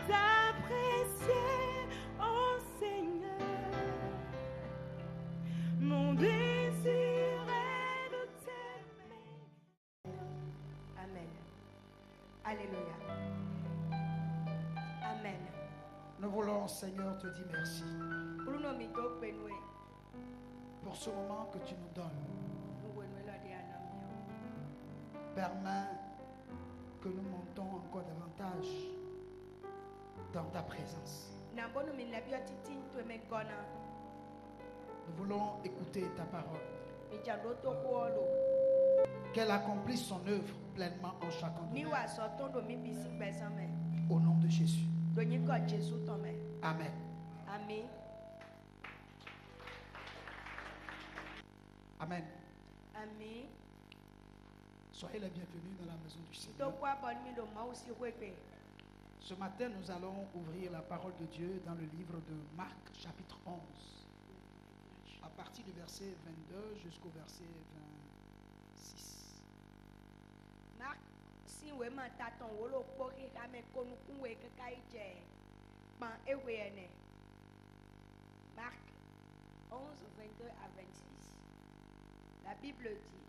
t'apprécier, oh Seigneur. Mon désir est de t'aimer. Amen. Alléluia. Amen. Nous voulons, Seigneur, te dire merci pour ce moment que tu nous donnes. Permets que nous montons encore davantage dans ta présence. Nous voulons écouter ta parole. Qu'elle accomplisse son œuvre pleinement en chacun de nous. Au nom de Jésus. Amen. Amen. Amen. Amen. Soyez les bienvenus dans la maison du Seigneur. Ce matin, nous allons ouvrir la parole de Dieu dans le livre de Marc, chapitre 11. À partir du verset 22 jusqu'au verset 26. Marc, si vous avez Marc 11, 22 à 26. La Bible dit: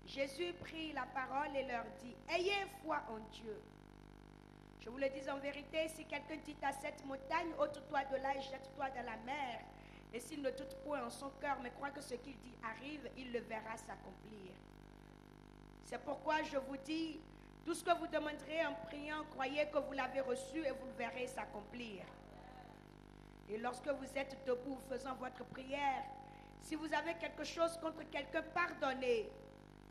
Jésus prit la parole et leur dit: ayez foi en Dieu. Je vous le dis en vérité, si quelqu'un dit à cette montagne, ôte-toi de là et jette-toi dans la mer, et s'il ne doute point en son cœur, mais croit que ce qu'il dit arrive, il le verra s'accomplir. C'est pourquoi je vous dis, tout ce que vous demanderez en priant, croyez que vous l'avez reçu et vous le verrez s'accomplir. Et lorsque vous êtes debout faisant votre prière, si vous avez quelque chose contre quelqu'un, pardonnez,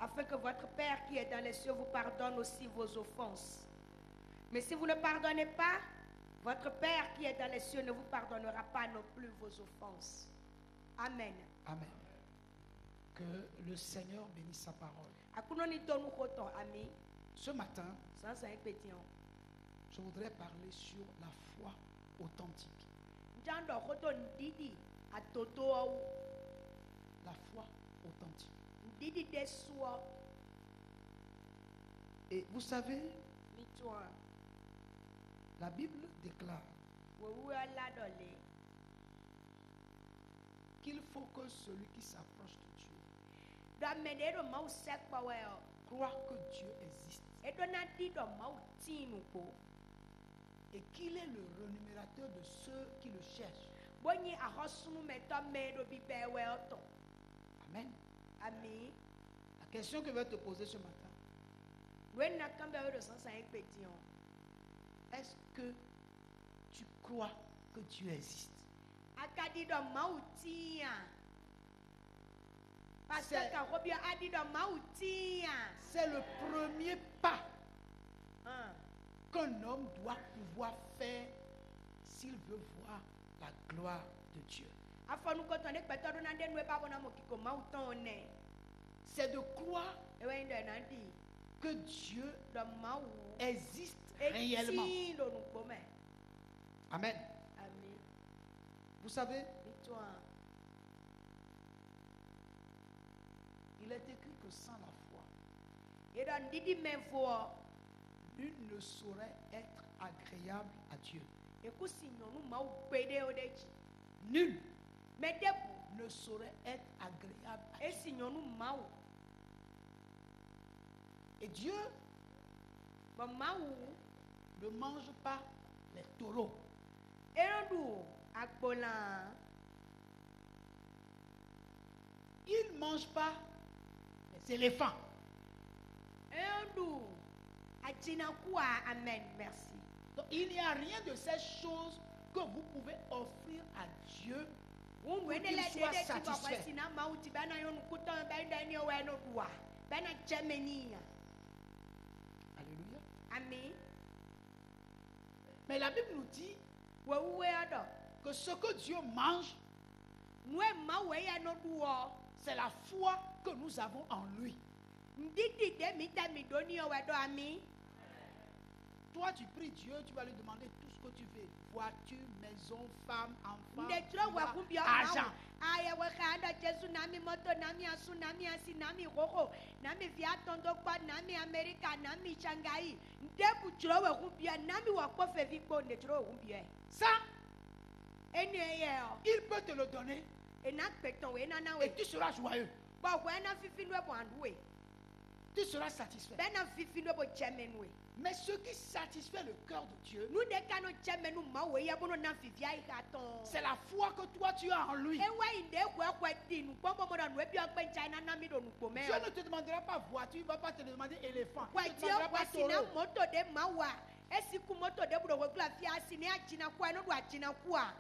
afin que votre Père qui est dans les cieux vous pardonne aussi vos offenses. Mais si vous ne pardonnez pas, votre Père qui est dans les cieux ne vous pardonnera pas non plus vos offenses. Amen. Amen. Que le Seigneur bénisse sa parole. Ce matin, je voudrais parler sur la foi authentique. La foi authentique. Et vous savez, la Bible déclare qu'il faut que celui qui s'approche de Dieu croit que Dieu existe et qu'il est le rémunérateur de ceux qui le cherchent. Amen. Amen. La question que je vais te poser ce matin: est-ce que tu crois que Dieu existe? C'est le premier pas qu'un homme doit pouvoir faire s'il veut voir la gloire de Dieu. C'est de croire que Dieu existe réellement. Amen. Vous savez, il est écrit que sans la foi, nul ne saurait être agréable à Dieu. Nul ne saurait être agréable à Dieu. Et Dieu ne mange pas les taureaux. Il ne mange pas les éléphants. Amen. Merci. Donc il n'y a rien de ces choses que vous pouvez offrir à Dieu pour qu'il soit satisfait. Alléluia. Amen. Mais la Bible nous dit que ce que Dieu mange, c'est la foi que nous avons en lui. Toi, tu pries Dieu, tu vas lui demander tout ce que tu veux. Voiture, maison, femme, enfant, Ndetro wa kumbia argent. aya we khanda Jesu nami moto nami asu nami asi nami gogo nami viatondo kwa nami America nami Shanghai ndebu tro we kumbia nami wa ko fe vipo ndetro we kumbia Ça, eni eye o il peut te le donner ena peton we nana et we tu seras joyeux. ba we na fifinwe bo andwe Tu seras satisfait. be na fifinwe bo chemenwe Mais ce qui satisfait le cœur de Dieu, nu de kano chemenu ma we ya bono na fifia ikaton c'est la foi que toi tu as en lui. ewe inde kwe dinu pombo mo na no ebi ogbe China na mi do nu pome Dieu ne te demandera pas voiture, il ne va pas te demander éléphant. kwa Il ne te dio demandera kwa pas sina taureau. moto de mawa esiku moto de budo wegla fi asini ajina kwa no do ajina kwa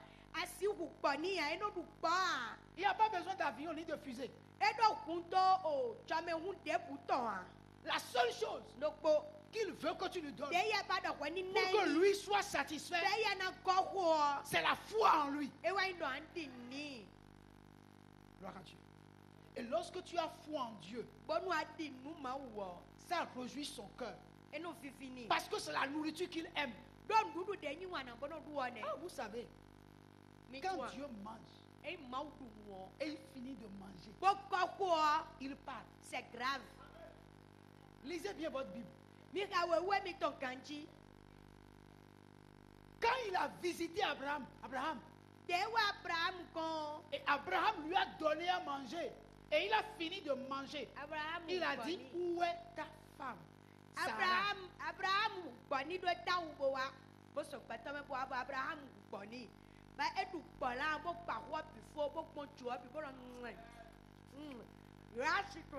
asi hukponi ya eno du pa Il n'y a pas besoin d'avion ni de fusée. edo kunto o chame hun de buton a La seule chose nokpo qu'il veut que tu lui donnes de ya ba do kwani pour que nai lui soit satisfait, de ya na gogo c'est la foi en lui. ewa indo andini Gloire à Dieu. Et lorsque tu as foi en Dieu, bonu adinu ma wo ça réjouit son cœur. eno fifini Parce que c'est la nourriture qu'il aime. don dudu de nyi wana bono duone Ah, vous savez, mi quand kwa Dieu mange e maudu wo et il finit de manger, bokoko il part. c'est grave Lisez bien votre Bible. mi ka wewe mi ton kanji Quand il a visité Abraham, dewa Abraham kon et Abraham lui a donné à manger, et il a fini de manger, Abraham il a dit, boni. où est ta femme? Sarah. Abraham boni do tawu bo wa bo so pato me bo Abraham boni ba edu bola bo pa ho before bo pon ju obi bo rasi to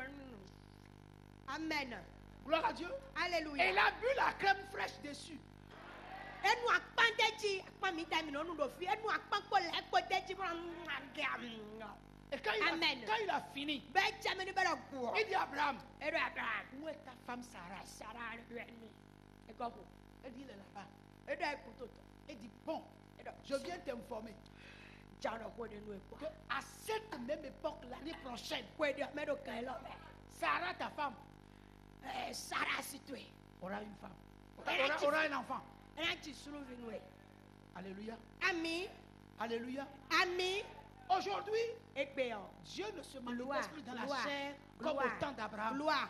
amen Gloire à Dieu. hallelujah Et il a bu la crème fraîche dessus. enu akpandeji akpami dami no nu do fi enu akpanko le ekpodeji bo Et quand Amen. il a fini, be chameni be do go il dit à Abraham, edu Abraham où est ta femme Sarah? sara reni egoho Il dit, il est là-bas. edu ekutoto Il dit, bon, edu je viens t'informer jano ko de nu ekwa qu'à cette même époque, l'année prochaine, ko de me do kan lo me Sarah, ta femme, Sarah situé. aura une femme. Aura un enfant. Ranchi suru vinwe. Alléluia. Ami, Alléluia. ami, Aujourd'hui, ekpeon. Dieu ne se Gloire, manifeste plus dans la gloire, chair comme gloire, au temps d'Abraham. Gloire.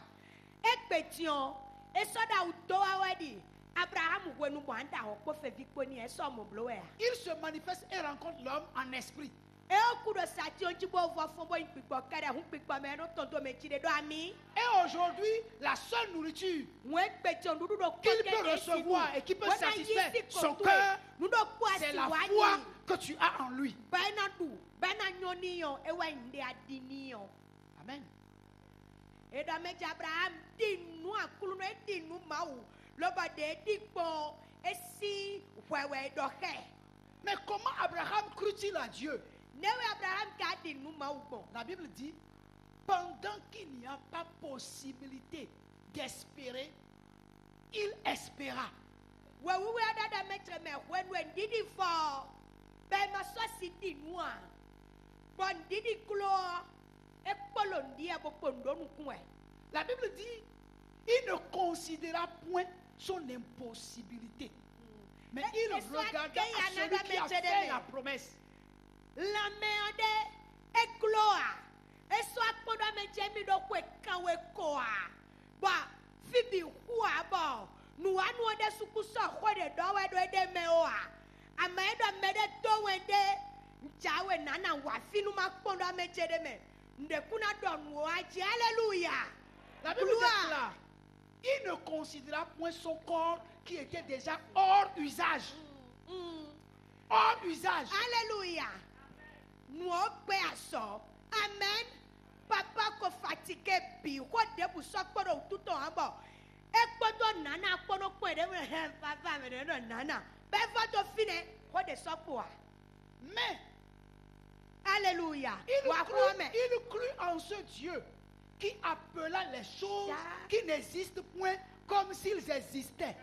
Ekpetion. Esoda uto awadi. Abraham wenu bwanda okpo fe vikoni eso mo blower. Il se manifeste et rencontre l'homme en esprit. E okudo sati onji bo vo fon bo ikpikpo kere hun pikpo me no tonto me chide do ami. Et aujourd'hui, la seule nourriture Won ekpetion dudu do qu'il peut recevoir et qui peut satisfaire son cœur, c'est la foi que tu as en lui. Bena du, bena nyoniyo ewa inde adiniyo. Amen. Eda meja Abraham dinu akulu no dinu mau loba de dikpo esi wewe dohe. Mais comment Abraham crut-il à Dieu? Newe Abraham ka dinu mau bon. La Bible dit, pendant qu'il n'y a pas possibilité d'espérer, il espéra. Wewe adada metre me wenu ndidi fo. Be maso si dinu a. Bon didi klo ekpolo ndia bo pondo nukwe. La Bible dit, il ne considéra point son impossibilité. Mais il regarda à celui qui a fait la promesse. La merde ekloa. Eso akpodo mejemi do kwe kanwe koa. Ba fibi huwa ba. Nuanu ode sukuso hode dowe do ede meoa. Ama edo mede to wende nchawe nana wafinu makpodo mejede me. Ndekuna don waji hallelujah. La Bible déclare, il ne considéra point son corps qui était déjà hors usage. Hors usage. Hallelujah. Nous pe aso. Amen. Papa ko fatigué bi ko de bu so poro tuto abo. E podo nana podo pe de papa me de nana. Be foto fine ko de so po. Mais Alléluia. il crut en ce Dieu qui appela les choses qui n'existent point comme s'ils existaient.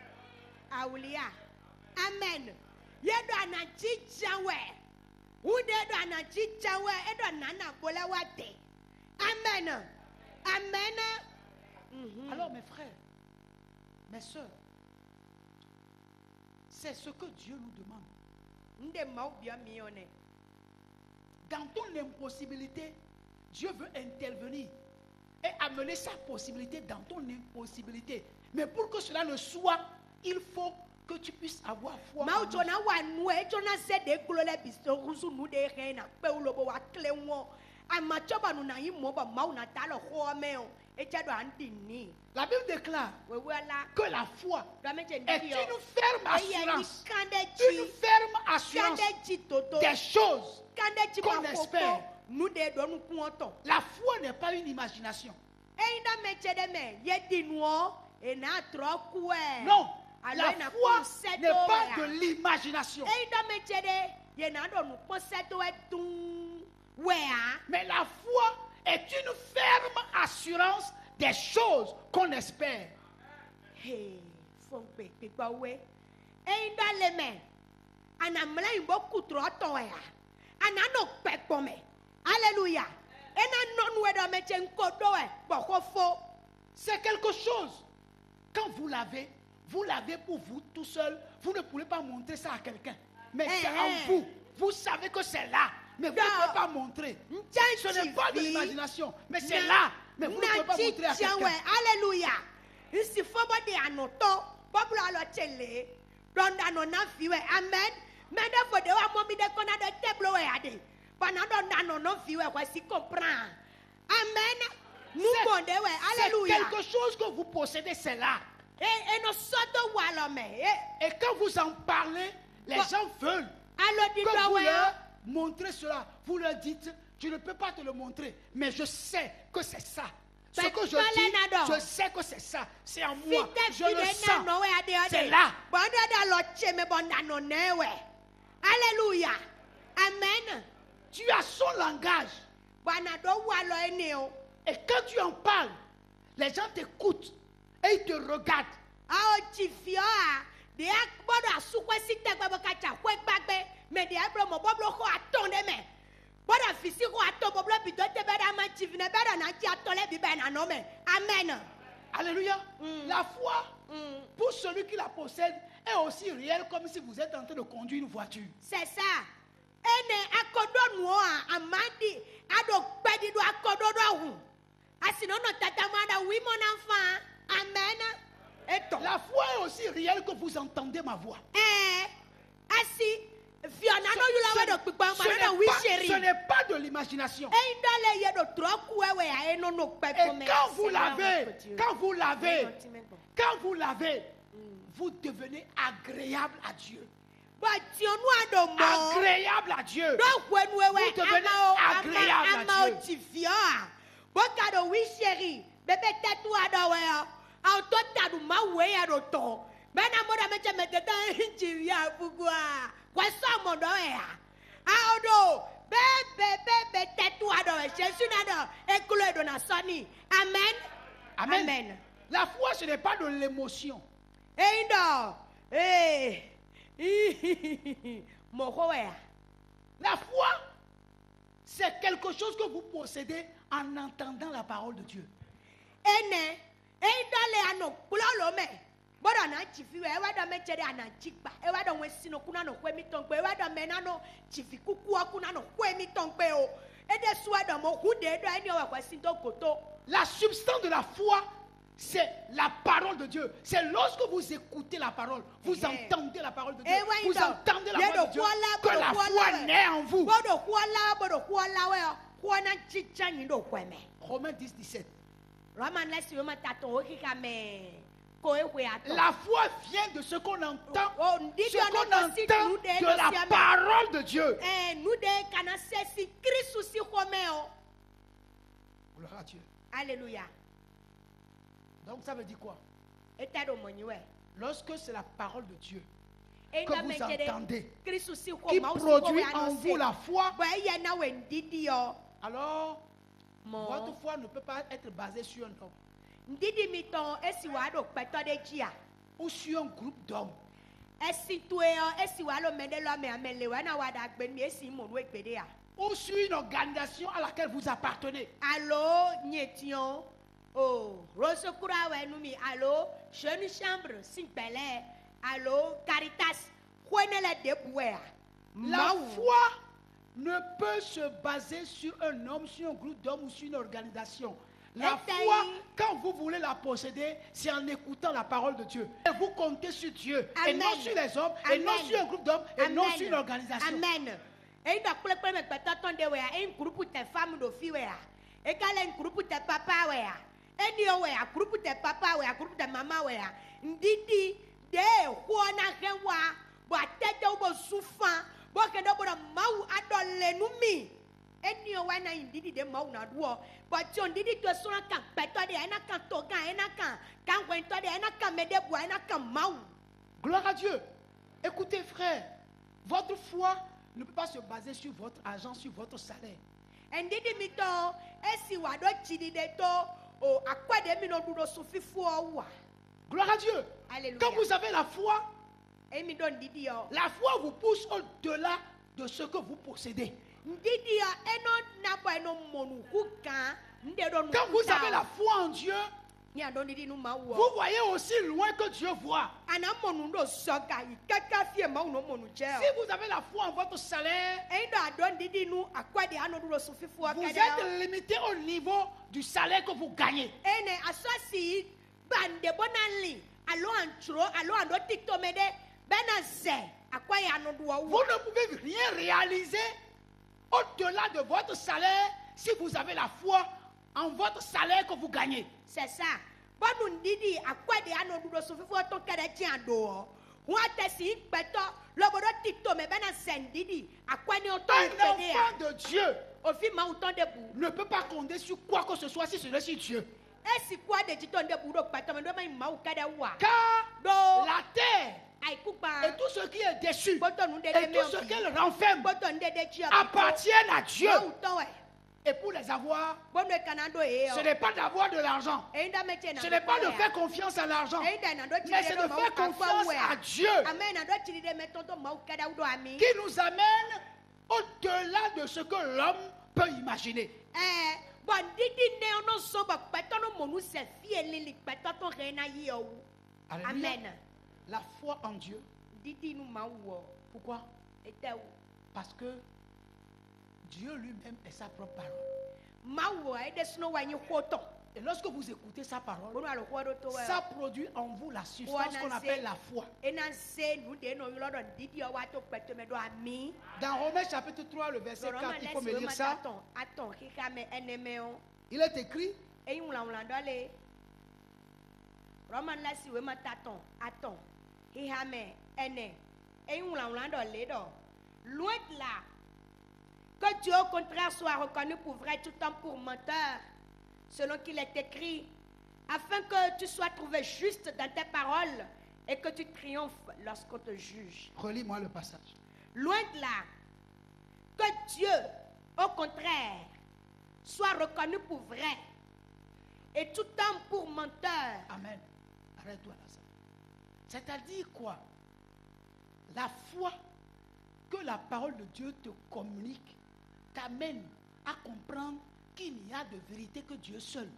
Aulia. Amen. Yedo anachi jawe. Ude do anachi jawe edo nana bola wate. Amen. Amen. Alors mes frères, mes soeurs, C'est ce que Dieu nous demande. Nde mau bia mione. Dans ton impossibilité, Dieu veut intervenir et amener sa possibilité dans ton impossibilité. Mais pour que cela ne soit, il faut que tu puisses avoir foi. Mau jona wa nu e jona se de glole biso rusu nu de reina pe ulobo wa klenwo. Ama choba nu na yimo ba mau na talo ho meo. E chado andini. La Bible déclare Wewela. que la foi Do meche est ndio. une ferme assurance. Une Une ferme assurance des choses qu'on espère. Nous de donu kuoto. La foi n'est pas une imagination. Einda meche de me yedi nuo e na tro ku e. Non, Alo la ina foi kuseto n'est pas ya. de l'imagination. Einda meche de ye na do nu poseto e tun wea. Mais la foi est une ferme assurance des choses qu'on espère. Hey, fon pe pe pa we. Einda le me. Ana mla imbo kutro to ya. Ana no pe po me. Alléluia. Ena non we do meche nkodo e boko fo. C'est quelque chose. Quand vous l'avez pour vous tout seul. Vous ne pouvez pas montrer ça à quelqu'un. Mais c'est en vous. Vous savez que c'est là. Mais vous ne pouvez pas montrer. Ce n'est pas de l'imagination. Mais c'est là. Mais vous ne pouvez pas montrer à quelqu'un. Alléluia. Ici, faut pas dire à nos temps. Pas pour la télé. Dans nos vies. Amen. Mais il faut devoir m'obliger qu'on a de tableaux et à des. Pendant nos vies, voici comprendre. Amen. Nous C'est alléluia. quelque chose que vous possédez, c'est là. Et nous sortons walame. Et quand vous en parlez, les gens veulent que vous leur montrez cela. Vous leur dites, je ne peux pas te le montrer, mais je sais que c'est ça. Ce que je dis, je sais que c'est ça. C'est en moi. Je le sens. C'est là. Alléluia. Amen. Tu as son langage. Et quand tu en parles, les gens t'écoutent et ils te regardent. Amen. Alléluia. La foi, pour celui qui la possède, est aussi réelle comme si vous êtes en train de conduire une voiture. C'est ça. Ene akodo nuo amadi ado pedi do akodo do hu. Asino no tatamada wi mon enfant. Amen. Eto. La foi est aussi réelle que vous entendez ma voix. Asi fiona no yula we do pipa mana wi chéri. Ce n'est pas de l'imagination. Eindale ye do troku wewe ya eno no Et quand vous l'avez, vous devenez agréable à Dieu. Agréable à Dieu. Vous devenez agréable à Dieu. Amen. Amen. La foi, ce n'est pas de l'émotion. La foi, c'est quelque chose que vous possédez en entendant la parole de Dieu. La substance de la foi, c'est la parole de Dieu. C'est lorsque vous écoutez la parole, vous entendez la parole de Dieu, vous entendez la parole de Dieu, que la foi naît en vous. Romains 10, 17. La foi vient de ce qu'on entend, de la parole de Dieu. Gloire à Dieu. Alléluia. Donc ça veut dire quoi? Lorsque c'est la parole de Dieu que vous entendez, qui produit en vous la foi, alors votre foi ne peut pas être basée sur un homme ou sur un groupe d'hommes. Ou sur une organisation à laquelle vous appartenez. Oh, Rosokura Wenumi, allô, jeune chambre, si belle, Allô, Caritas. La foi ne peut se baser sur un homme, sur un groupe d'hommes ou sur une organisation. La foi, quand vous voulez la posséder, c'est en écoutant la parole de Dieu. Et vous comptez sur Dieu, et non sur les hommes, et non sur un groupe d'hommes, et non sur une organisation. Amen. Et donc, le premier pétaton de wea, un groupe de femmes de filles wea, et quand un groupe de papa wea, et ni wea, groupe de papa wea, groupe de maman wea, ndidi de huana rewa, boa tete ou souffant, boa que d'abord mau adole numi. Et ni wena ndidi de mau na duo, boa tion ndidi to sona kan peto de ena kan toga ena kan wento de ena kan mede boa ena kan mau. Gloire à Dieu. Écoutez frère, votre foi ne peut pas se baser sur votre argent, sur votre salaire. Ndidi mito esi wado chidi de to o akwa de mi no dudo sufi fu owa. Gloire à Dieu. Alléluia. Quand vous avez la foi, Emi don ndidi yo. la foi vous pousse au-delà de ce que vous possédez. Ndidi yo eno nabo eno monu huka ndedo nu. Quand vous avez la foi en Dieu, ni adon ndidi nu mawo. vous voyez aussi loin que Dieu voit. Ana monu ndo soka ikaka fie mawo no monu je. Si vous avez la foi en votre salaire, Endo adon ndidi nu akwa de ano dudo sufi fu vous êtes limité au niveau du salaire que vous gagnez. Ene asasi bande bonanli alo antro alo ando tiktok mede bena ze akwa ya no duwo. Vous ne pouvez rien réaliser au-delà de votre salaire si vous avez la foi en votre salaire que vous gagnez. C'est ça. Bonu ndidi akwa de ano dudo sufi fu to kere ti ando. Wate si peto lobodo tiktok me bena sendidi akwa ni o to Un fede ya. enfant de Dieu O fi ma uton de bu. ne peut pas compter sur quoi que ce soit si ce n'est sur Dieu. Esi kwa de titon de bu do peto me do ma ma u kede wa. Car Do la terre ai kupa. et tout ce qui est déçu Boto nu de et de tout ce qu'elle renferme Boto nde de chi appartiennent à Dieu. Ma uton we. Et pour les avoir, Bonu e kanando e. ce n'est pas d'avoir de l'argent. Ce n'est pas de faire confiance à l'argent. Mais c'est de faire confiance à Dieu qui nous amène au-delà de ce que l'homme peut imaginer. Alléluia. Amen. La foi en Dieu. Pourquoi? Parce que Dieu lui-même est sa propre parole. Et lorsque vous écoutez sa parole, ça produit en vous la substance qu'on appelle la foi. Dans Romains chapitre 3, le verset 4, il faut me lire ça. Il est écrit, loin de là, que Dieu au contraire soit reconnu pour vrai tout temps pour menteur, selon qu'il est écrit, afin que tu sois trouvé juste dans tes paroles et que tu triomphes lorsqu'on te juge. relis-moi le passage. Loin de là, que Dieu au contraire soit reconnu pour vrai et tout temps pour menteur. Amen. Arrête-toi là. C'est-à-dire quoi? La foi que la parole de Dieu te communique t'amène à comprendre qu'il n'y a de vérité que Dieu seul.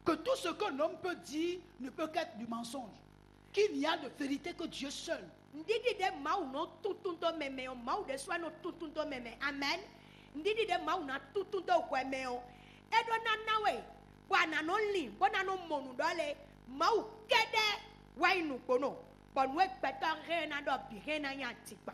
Que tout ce qu'un homme peut dire ne peut qu'être du mensonge. Qu'il n'y a de vérité que Dieu seul. Ndidi de mau no tutundo meme o mau de swa no tutundo meme. Amen. Ndidi de mau na tutundo kweme o. Edo na nawe. Bwana no li, bwana no monu dole. Mau kede wainu kono. Bonwe peto rena do bi rena yantikpa.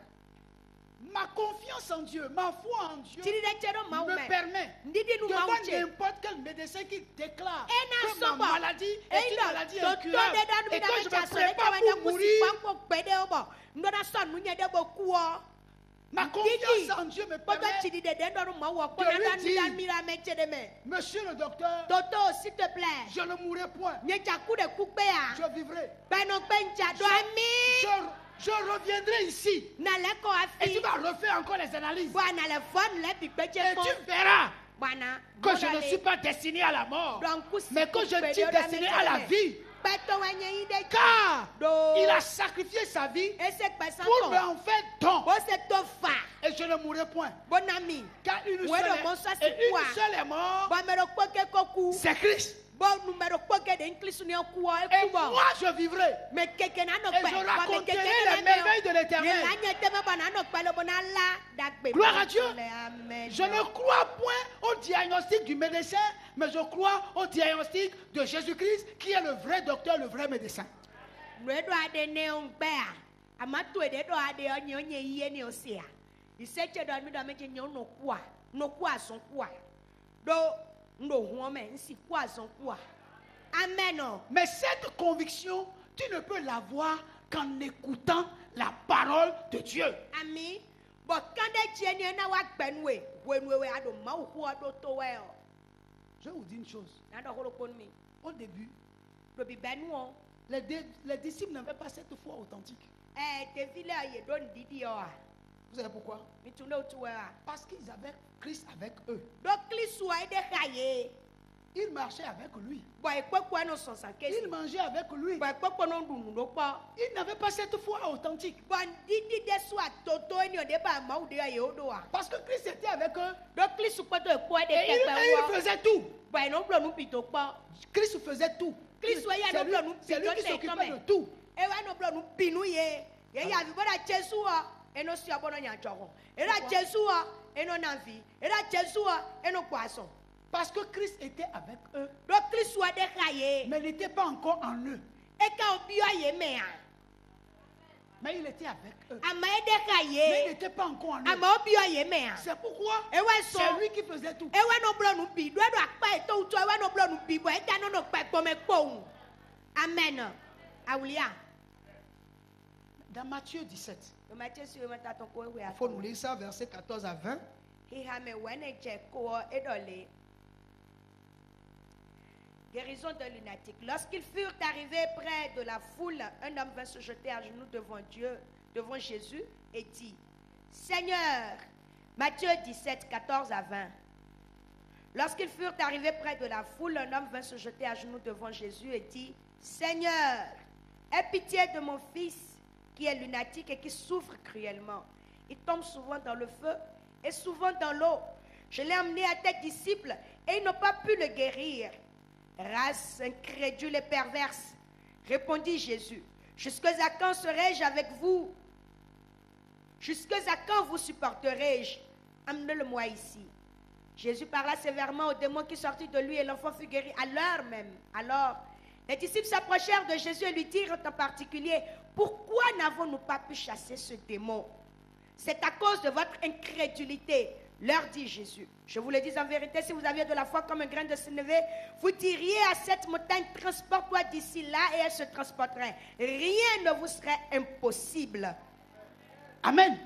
Ma confiance en Dieu, ma foi en Dieu me permet devant n'importe quel médecin qui déclare que ma ma maladie est une maladie incurable et que je me prépare pour mourir. Ma confiance en Dieu me permet de lui dire, monsieur le docteur, s'il te plaît, je ne mourrai point, je vivrai. Je reviendrai ici et tu vas refaire encore les analyses. Et tu verras que je ne suis pas destiné à la mort, mais que je suis destiné à la vie. Car il a sacrifié sa vie pour me en faire don. Et je ne mourrai point. Car une seule est morte, c'est Christ. Et moi, je vivrai. Et je raconterai les merveilles de l'Éternel. Gloire à Dieu. Je ne crois point au diagnostic du médecin, mais je crois au diagnostic de Jésus-Christ, qui est le vrai docteur, le vrai médecin. Amen. Mais cette conviction, tu ne peux l'avoir qu'en écoutant la parole de Dieu. Amen. Je vous dis une chose. Au début, les disciples n'avaient pas cette foi authentique. Vous savez pourquoi? Parce qu'ils avaient Christ avec eux. Ils marchaient avec lui. Ils mangeaient avec lui. Ils n'avaient pas cette foi authentique. Parce que Christ était avec eux. Et il faisait tout. Christ faisait tout. C'est lui qui s'occupait de tout. Parce que Christ était avec eux. Mais il n'était pas encore en eux. Mais il était avec eux. Mais il n'était pas encore en eux. C'est pourquoi c'est lui qui faisait tout. Amen. Dans Matthieu 17, il faut nous lire ça, versets 14 à 20. Guérison de lunatique. Lorsqu'ils furent arrivés près de la foule, un homme vint se jeter à genoux devant Jésus et dit, Seigneur, Matthieu 17, 14 à 20. Lorsqu'ils furent arrivés près de la foule, un homme vint se jeter à genoux devant Jésus et dit, Seigneur, aie pitié de mon fils qui est lunatique et qui souffre cruellement. Il tombe souvent dans le feu et souvent dans l'eau. Je l'ai emmené à tes disciples et ils n'ont pas pu le guérir. Race incrédule et perverse, répondit Jésus. Jusqu'à quand serai-je avec vous? Jusqu'à quand vous supporterai-je? Amenez-le-moi ici. Jésus parla sévèrement au démon qui sortit de lui et l'enfant fut guéri à l'heure même. Alors, les disciples s'approchèrent de Jésus et lui dirent en particulier, pourquoi n'avons-nous pas pu chasser ce démon? C'est à cause de votre incrédulité, leur dit Jésus. Je vous le dis en vérité, si vous aviez de la foi comme un grain de sénévé, vous diriez à cette montagne, transporte-toi d'ici là et elle se transporterait. Rien ne vous serait impossible. Amen.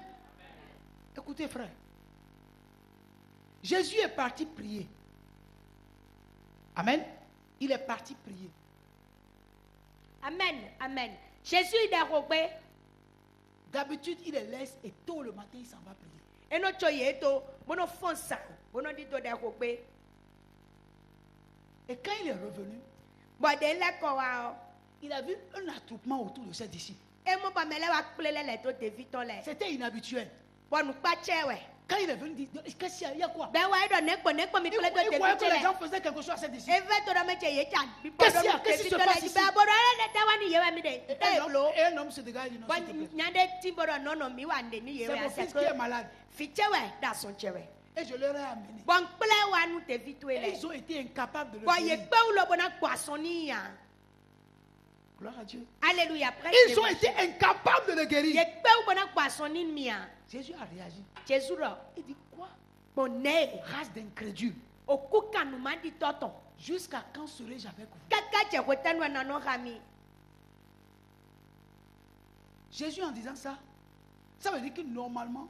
Écoutez frère, Jésus est parti prier. Amen. Il est parti prier. Amen, amen. Jésus il est robé. D'habitude, il les laisse et tôt le matin, il s'en va prier. Et quand il est revenu, il a vu un attroupement autour de ses disciples. C'était inhabituel. Quand il est venu, il dit, qu'est-ce qu'il y a quoi? Il voyait que les gens faisaient quelque chose à ses disciples. Qu'est-ce qu'il y a? Qu'est-ce qui se passe ici? Et un homme se dégage et dit, non, s'il te plaît. C'est mon fils qui est malade. Et je leur ai amené. Et ils ont été incapables de le guérir. Gloire à Dieu. Alléluia. Ils ont été incapables de le guérir. Jésus a réagi. Il dit quoi? Race d'incrédule. Jusqu'à quand serai-je avec vous? Jésus en disant ça, ça veut dire que normalement,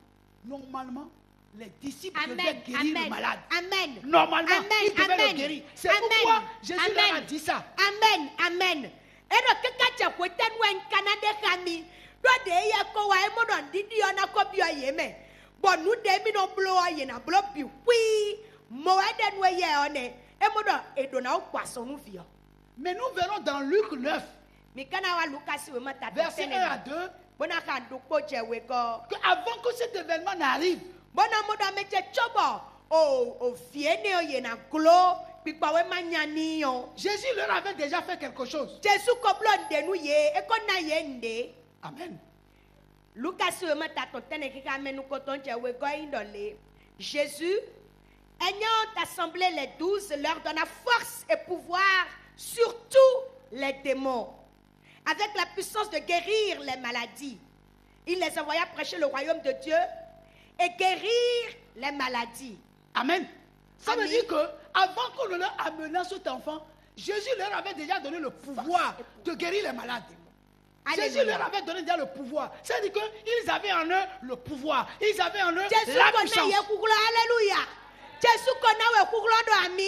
les disciples devaient guérir le malade. Amen. Normalement, Amen. ils devaient Amen. le guérir. C'est Amen. pourquoi Jésus Amen. leur a dit ça. Amen. Amen. Mais nous verrons dans Luc 9, verset 1 à 2, qu'avant que cet événement n'arrive, pikpawe manyani yo. Jésus leur avait déjà fait quelque chose. Jésus koblo ndenu ye e ko na ye nde. Amen. Lucas me taton tene ki ka menu koton je we go indole. Jésus ayant assemblé les 12 leur donna force et pouvoir sur tous les démons, avec la puissance de guérir les maladies. Il les envoya prêcher le royaume de Dieu et guérir les maladies. Amen. Ça veut Amen. dire que avant qu'on ne leur amena cet enfant, Jésus leur avait déjà donné le pouvoir de guérir les malades. Jésus Alléluia. leur avait donné déjà le pouvoir. C'est-à-dire qu'ils avaient en eux le pouvoir. Ils avaient en eux Jésus la connaît puissance. ye kuglo, alléluia. Jésus connaît we kuglo do ami.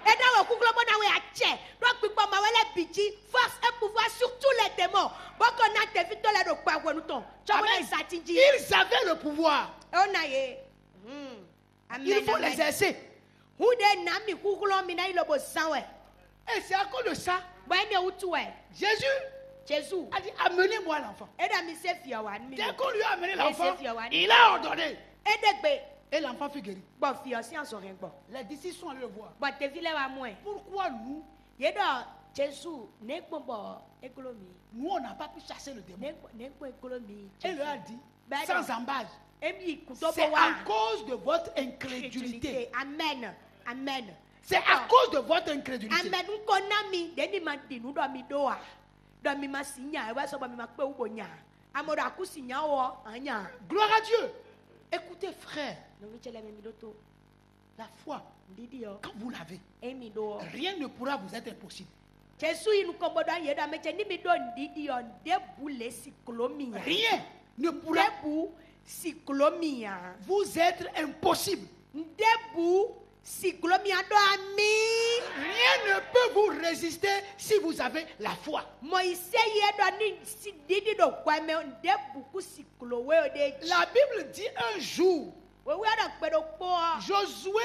Et dans le kuglo bona we ache. Donc pikpa ma wele bidji, force et pouvoir sur tous les démons. Boko na te vito le do kwa wenuton. Chobona Amen. isatinji. Ils avaient le pouvoir. Ona ye. Amen. Il faut amen. l'exercer. Hude nami kuglo mina ilobo sanwe. Et c'est à cause de ça, Bwene utuwe. Jésus Jésus. a dit amenez-moi l'enfant. Eda mi se fiawan mi. Dès qu'on lui a amené Et l'enfant, c'est Fiowan. il a ordonné. Edegbe. Et l'enfant fut guéri. Bon fio si en so rien bon. Les disciples sont allés le voir. Bon te vile wa moins. Pourquoi nous, Yedo Jésus ne gbogbo ekolomi. nous on n'a pas pu chasser le démon? Ne gbo ekolomi. Et il leur a dit, Ben sans non. embâche, Emi kutobo c'est wa. à cause de votre incrédulité. Amen. Amen. C'est à cause de votre incrédulité. Amen. Nkonami deni ma dinu do mi doa. Do mi ma sinya, e wa so ba mi ma pe ubo nya. Amodo akusinya wo anya. Gloire à Dieu. Écoutez, frère, No mi chele mi doto. la foi, Ndidi yo. quand vous l'avez, Emi do. rien ne pourra vous être impossible. Jésus inu kombodo anye do ameche ni mi do ndidi yo ndebu le siklomi ya. Rien ne pourra Ndebu siklomi ya. vous être impossible. Ndebu siklomi ya do ami. Rien ne peut vous résister si vous avez la foi. Moïse ye do ni si didi do kwame ndebu ku siklowe o de. La Bible dit un jour, Wewe do pedo po. Josué,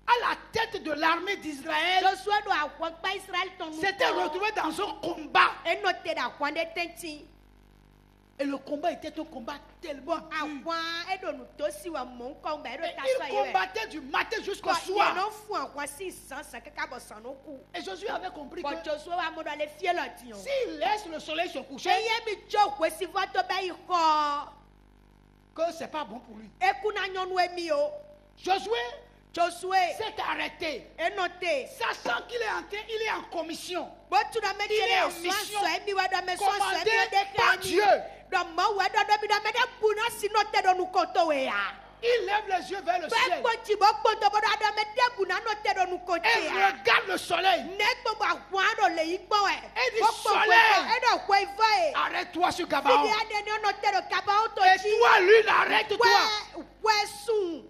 à la tête de l'armée d'Israël, Josué do akwa pa Israël ton. s'était retrouvé dans un combat. E note da kwande tenti. Et le combat était un combat tellement dur. Akwa e do nu to si wa mon ko ba e do Et ta so il ye. combattait du matin jusqu'au Ko soir. no fu akwa si san sa kaka bo san no ku. Et Josué avait compris Ko que Josué wa mo do le fie lo ti o. s'il laisse le soleil se coucher, Eye mi jo kwe si voto ba yi ko. que c'est pas bon pour lui. Eku na nyonu emi o. Josué Josué s'est arrêté, e note. sachant qu'il est en train, il est en commission, Bo tu na me Il est en dire mission so emi wa do me so commandée emi de par kani. Dieu. Do mo wa do mi do me de buna si note do nu konto we ya. Il lève les yeux vers le Pe ciel po ti bo konto bo do me de buna note do nu konto et ya. regarde le soleil. Ne gbogbo àwọn àrò lè yí gbọ́ ẹ̀. Et du Ó pọ̀ soleil. pọ̀ ẹ̀dọ̀ pọ̀ ifá ẹ̀. Arrête-toi sur Fìdí Gabaon. adé ni ọ̀nà tẹ̀rọ kaba ó tó Et jí. toi, l'une, arrête-toi. Wẹ́ sùn.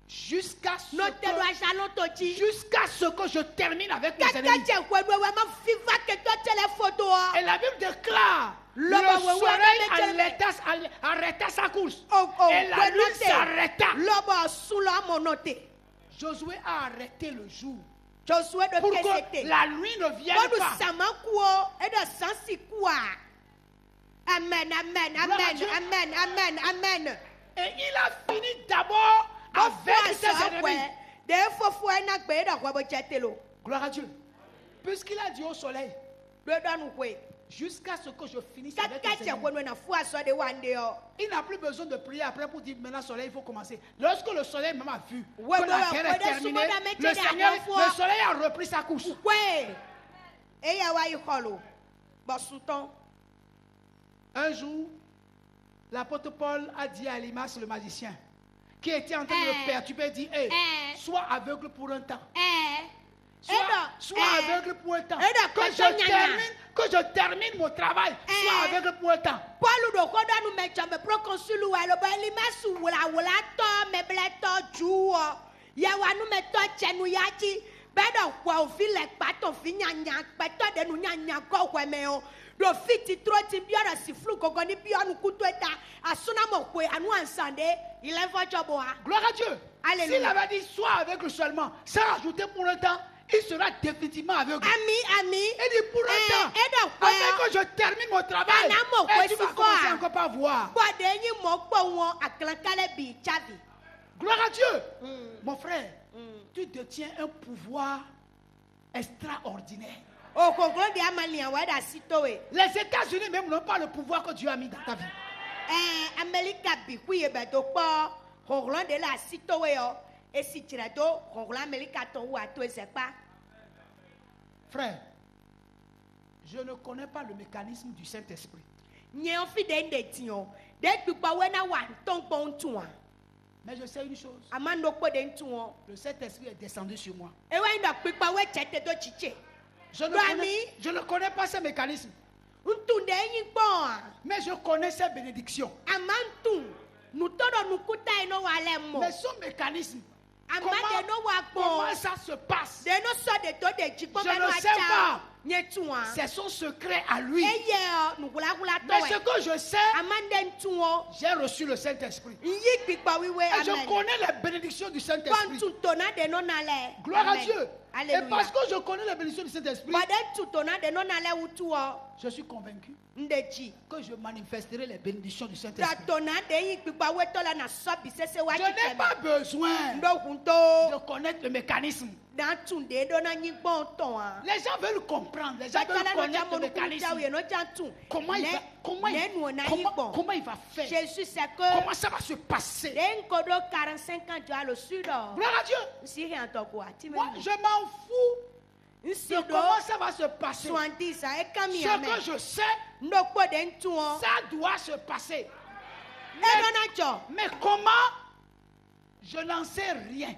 Jusqu'à ce Nọ tẹ̀rọ que, aṣa ló tó jí. jusqu'à ce que je termine avec mes Kẹ́kẹ́ ennemis. jẹ́ pẹ̀lú ẹ̀wẹ̀ máa fi fá kẹtọ́ tẹ̀lé fọ́tò ọ. Et la Bible déclare, le L'homme, ouais, soleil ouais, arrêta sa course. Ò Et la lune s'arrêta. Lọ́bọ̀ sùn lọ́ mọ̀ nọ tẹ̀. Josué a arrêté le jour Josué de pour kẹsẹ̀ que tẹ̀. la nuit ne vienne Bọ́dù pas. sàmá kú o, ẹ̀dọ̀ sàn sì kú à. Amen, amen, Gloire à amen, Dieu. amen, amen, amen. Et il a fini d'abord avec ses ennemis. Gloire à Dieu. Puisqu'il a dit au soleil, jusqu'à ce que je finisse avec les ennemis. Il n'a plus besoin de prier après pour dire maintenant soleil, il faut commencer. Lorsque le soleil même a vu Ouais, que la ouais, guerre ouais, est terminée, ouais, le soleil a repris sa course. Un jour, l'apôtre Paul a dit à Elimas le magicien, qui était en train de le perturber, dit, hey, sois aveugle pour un temps. Sois aveugle pour un temps. Que je termine mon travail. Sois aveugle pour un temps. Do fiti troti biara si flu kogoni bianu kutueta asuna mokwe anu ansande il est vojobo ha. Gloire à Dieu. Alléluia. S'il avait dit sois aveugle seulement, sans rajouter pour un temps, il sera définitivement aveugle. Ami. Il dit pour un temps. Afin que je termine mon travail. Et tu vas commencer encore par voir. Bode yin mo po won aklankale bi chavi. Gloire à Dieu. Mon frère, tu détiens un pouvoir extraordinaire. O koklo de amalia wa da sitowe. Les États-Unis même n'ont pas le pouvoir que Dieu a mis dans ta vie. Amerika bi ku ye bedo po koklo de la sitowe yo. E si tira do koklo Amerika to wa to esepa. Frère, je ne connais pas le mécanisme du Saint-Esprit. Nye on fi de ndetion. De pipa we na wa ton pon tuwa. Mais je sais une chose. Amando po de ntuwo. Le Saint-Esprit est descendu sur moi. E wa ndo pipa we chete do chiche. Je ne connais pas ces mécanismes. Ntunde yin gbon. Mais je connais ces bénédictions. Amantu. Nutodo nukuta eno wa le mo. Mais ce mécanisme, Amade no wa comment gbon. ça se passe? De no so de to de jikpo Je ne sais pas. Nye tuwa. C'est son secret à lui. Eye nugula gula to Mais we. ce que je sais, Amande ntuwo. j'ai reçu le Saint-Esprit. Yi pipa wiwe Et je amen. connais les bénédictions du Saint-Esprit. Kon tona de no na le. Gloire à Amen. Dieu. Et Alléluia. parce que je connais les bénédictions du Saint-Esprit, Bade tona de no na le utuwo. je suis convaincu Ndeji. que je manifesterai les bénédictions du Da Saint-Esprit. tona de yi pipa we to la na so bi sese wa Je n'ai pas besoin Ndo kunto. de connaître le mécanisme. Na tunde do na nyi gbon ton a. Les gens veulent comprendre, les gens veulent connaître le mécanisme. Comment il va faire? Jésus c'est Comment que ça va se passer? Denkodo 45 ans tu as le sud. Gloire à Dieu. Si rien to quoi. Moi, je m'en fous de Nsido comment ça va se passer. 70 ça e kami Ce amen. que je sais, Ndokpo de ntuo. ça doit se passer. E no na jo. Mais comment? Je n'en sais rien.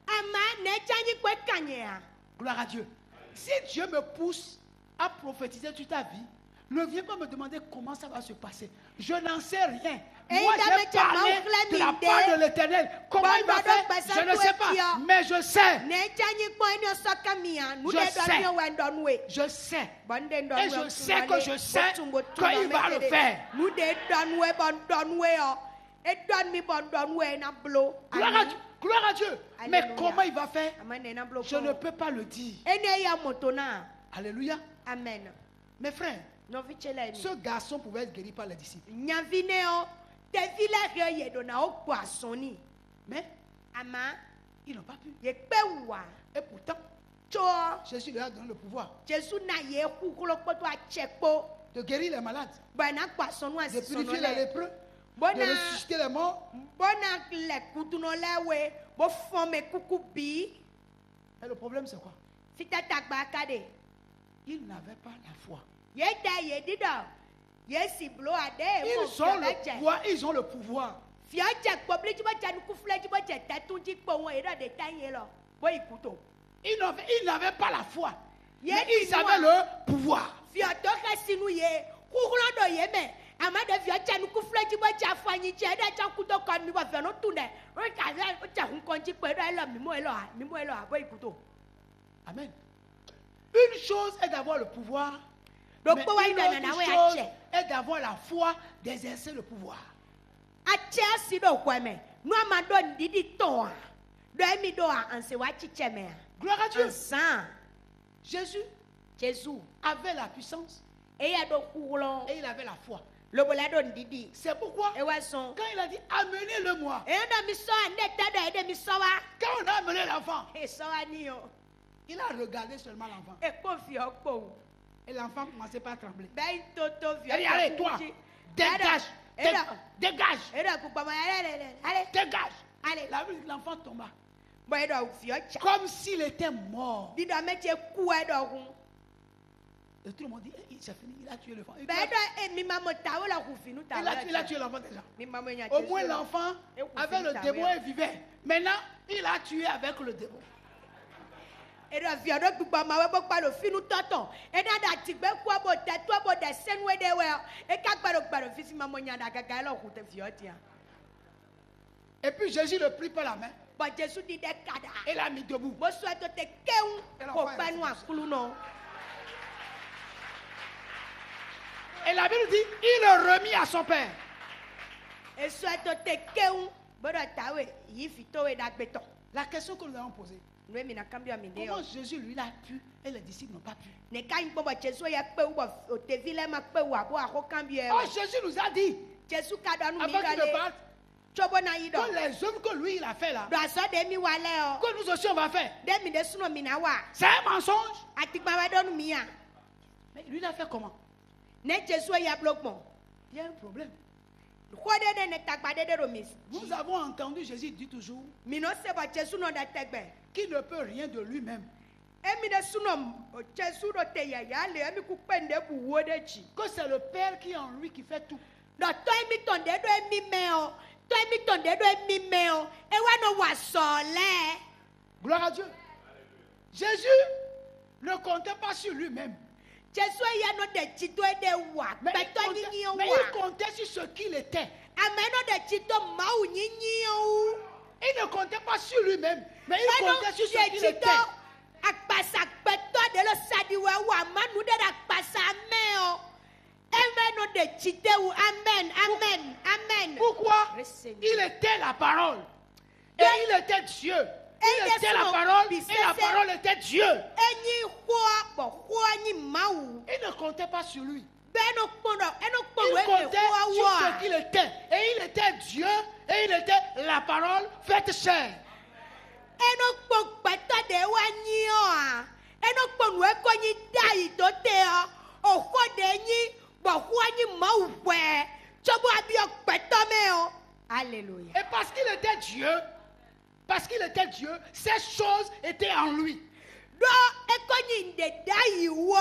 Ama ne janyi kwe kanyea. Gloire à Dieu. Si Dieu me pousse à prophétiser toute ta vie, ne viens pas me demander comment ça va se passer. Je n'en sais rien. Et Moi, il a j'ai mis parlé ta de la main part de l'Éternel. Comment il va faire? Je ne sais pas. Mais je sais. Ne janyi kwe no so kamia. Nu de Je do sais. mi o ndonwe. Je sais. Bonde Et ndonwe. je sais que je sais qu'il va le faire. Nu de donwe bon donwe o. E don mi bon donwe na blo. Gloire à Dieu. Gloire à Dieu. Mais Alléluia. comment il va faire? Amen na blo. Je ne peux pas le dire. Ene ya motona. Alléluia. Amen. Mes frères, No vichele ni. ce garçon pouvait être guéri par les disciples. Nyavine o. Te vile re ye do na o poissoni. Mais Ama ils n'ont pas pu. ye pe wa. Et pourtant, Cho Jésus leur a donné le pouvoir Jésus na ye kukuro poto a chepo. de guérir les malades, Bana poissonu de asisono purifier les le. lépreux, de Bona ressusciter les morts. bona le kutuno le we bo fome kuku bi. Et le problème, c'est quoi? Fita tagba kade. Ils n'avaient pas la foi. Ye da ye dido. Ye si blo ade. Ils ont le pouvoir. Ils ont le pouvoir. Fia check public jibo chanu kufle jibo che tatunji po won ira de tanye lo. Bo ikuto. Ils n'avaient pas la foi. Ye Mais ils di avaient moi. le pouvoir. Fia to ka sinu ye. Kukuro do ye me. Amade fia chanu kufle jibo cha fanyi che da cha kuto kan mi ba fia no tune. O ka la o cha hun konji pe do elo mi mo elo a bo ikuto. Amen. Une chose est d'avoir le pouvoir. Mais Donc po wa une ida na na autre we chose ache. est d'avoir la foi d'exercer le pouvoir. Ache asi do kweme. Nu amado ndidi to a. Do emi do a anse wa chiche me a. Gloire à Dieu. Ansan. Jésus Jésus. avait la puissance Eya do kulo. et il avait la foi. Le bola do ndidi. C'est pourquoi, Ewa son. quand il a dit amenez-le-moi, Eya do mi so ande tada ede mi so wa. quand on a amené l'enfant, E so wa ni o. il a regardé seulement l'enfant. E ko fi okpo. Et l'enfant commençait par trembler. Ben toto vi. Elle dit, allez, toi, dégage, dégage, Era ku pa ma allez. dégage. Allez. L'enfant tomba. Bo edo fi ocha. Comme s'il était mort. Di do meche ku edo hun. Et tout le monde dit, c'est fini, il a tué l'enfant. Il Ben edo e mi ma mo ta wala ku fi nu ta. a tué l'enfant déjà. Mi ma mo nya. Au moins l'enfant, avec le démon, il vivait. Maintenant, il a tué avec le démon. Edo fi odo gbugba ma we bo pa lo fi nu toton. E da da ti gbe ku abo te tu abo de senu we de we. E ka gbaro fi si ma mo nya da gaga lo ku te fi otia. Et puis Jésus le prit par la main But Jésus dit des kada. et l'a mis debout. Mo souhaite te keun ko l'enfant est panu akulu no. Et la Bible dit, il le remit à son père. E souhaite te keun bodo tawe yi fito we da gbeton. La question que nous avons posée, No mi na kambio mi de comment yo. Jésus lui a pu et les disciples n'ont pas pu? Ne ka yin bo Jésus ya pe wo o te vile ma pe wo abo ako kambio. Oh, Jésus nous a dit, Jésus ka do nu mi avant qu'il ne dale. parte, Chobo na yido. Que les hommes que lui il a fait là, Do aso de mi wale o. que nous aussi on va faire. De mi de suno mi na wa. C'est un mensonge. Atikpa wa donu mi ya. Mais lui il a fait comment? Ne Jesu ya blokmo. Il y a un problème. Khode de ne takpa de ro mi. Nous avons entendu Jésus dire toujours Mi no se ba Jesu no da tegbe. qu'il ne peut rien de lui-même. Emi de suno Jesu ro te ya ya le emi ku pende bu wo de chi. Que c'est le Père qui est en lui qui fait tout. Do to emi ton de do emi me o. To emi ton de do emi me o. E wa no wa so le. Gloire à Dieu. Jésus ne comptait pas sur lui-même. Jesu ya no de chito e de wa. Mais Pe to il nyinyi comptait, mais wa. il comptait sur ce qu'il était. Ameno de chito mau nyinyi o. Il ne comptait pas sur lui-même, mais il Eno comptait sur ce de qu'il chito était. akpasa peto de lo sadi wa wa manu de akpasa me o. Ameno de chite ou amen amen amen. Pourquoi? Receive. Il était la parole. Et il était Dieu. Il Et était la son parole fils, et la c'est- parole était Dieu. Enyi hwa bo hwa nyi mau. Il ne comptait pas sur lui. Beno kpono eno Il kpono e comptait hwa sur wa. ce qu'il était. Et il était Dieu et il était la parole faite chair. Eno kpo peto de wa nyi o a. Eno kpono e ko nyi dai to te o. O ho de nyi bo hwa nyi mau hwe. Chobo abi o peto me o. Alléluia. Et parce qu'il était Dieu, ces choses étaient en lui. Do e ko nyi de dai wo.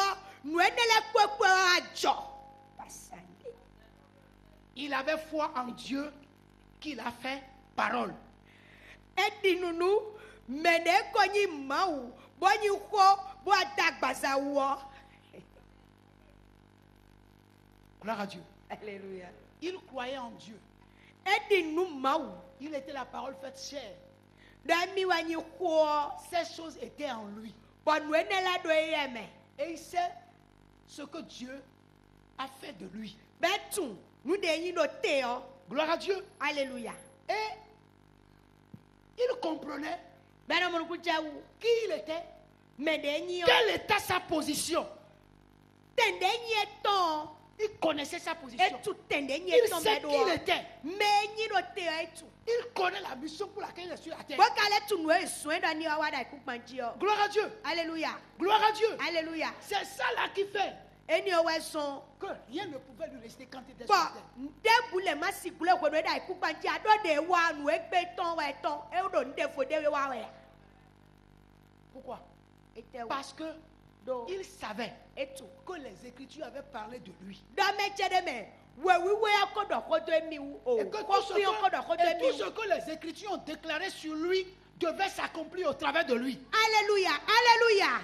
Nu enele kwekwe ajo. Pasande. Il avait foi en Dieu qu'il a fait parole. Edinunu mene konyi mau bonyi ho bo adagbaza wo. Gloire à Dieu. Alléluia. Il croyait en Dieu. Edinu mau Il était la parole faite chair. dami wanyi ho Ces choses étaient en lui. bonu enela do yeme. Et il sait ce que Dieu a fait de lui. Betu nu de yin no te o. Gloire à Dieu. Alléluia. Et il comprenait Bena mo ku jawu qui il était, me de yin o. quelle était sa position. Tende yin eton. Il connaissait sa position. Etu tende yin Il eton sait be qui do. il était. Me yin no te etu. Il connaît la mission pour laquelle il est sur la terre. Bo kale tu nu esun do ni wa da ku panji o. Gloire à Dieu. Alléluia. Gloire à Dieu. Alléluia. C'est ça là qui fait Eni o we son. que rien ne pouvait lui rester quand il était sur Bon, la terre. ndebule masikule kwedo da ikupanji ado de wa nu egbe ton we ton e do ndefo de wa we. Pourquoi? Ete wa Parce que do il savait etu. que les Écritures avaient parlé de lui. Do meche de me we wiwe akodo kodo emi o. Et que Ko tout fi akodo kodo et tout emi. ce que les Écritures ont déclaré sur lui devait s'accomplir au travers de lui. Alléluia. Alléluia.